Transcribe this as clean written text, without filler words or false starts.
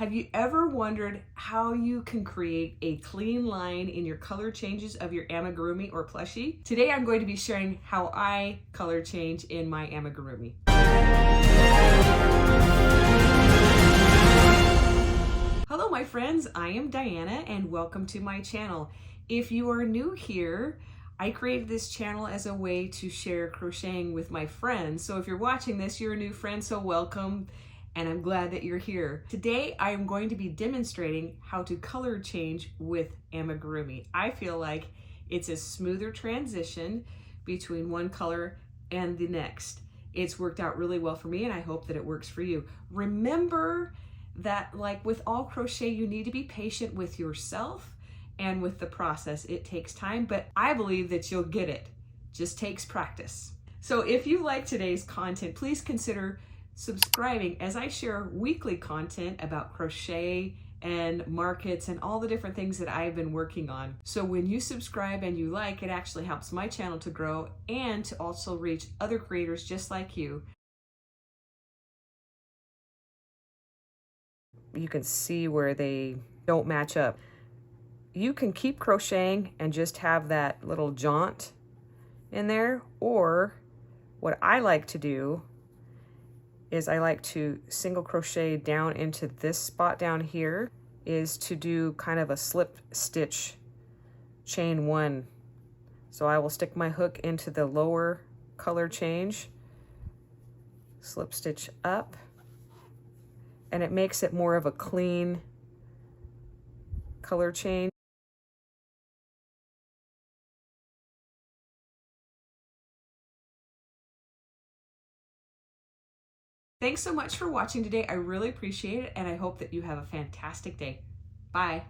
Have you ever wondered how you can create a clean line in your color changes of your Amigurumi or Plushie? Today I'm going to be sharing how I color change in my Amigurumi. Hello my friends, I am Diana and welcome to my channel. If you are new here, I created this channel as a way to share crocheting with my friends. So if you're watching this, you're a new friend, so welcome, and I'm glad that you're here. Today, I am going to be demonstrating how to color change with Amigurumi. I feel like it's a smoother transition between one color and the next. It's worked out really well for me, and I hope that it works for you. Remember that, like with all crochet, you need to be patient with yourself and with the process. It takes time, but I believe that you'll get it. Just takes practice. So if you like today's content, please consider subscribing as I share weekly content about crochet and markets and all the different things that I've been working on. So when you subscribe and you like, it actually helps my channel to grow and to also reach other creators just like you. You can see where they don't match up. You can keep crocheting and just have that little jaunt in there, or what I like to do is I like to single crochet down into this spot down here, is to do kind of a slip stitch chain one. So I will stick my hook into the lower color change, slip stitch up, and it makes it more of a clean color change. Thanks so much for watching today. I really appreciate it, and I hope that you have a fantastic day. Bye.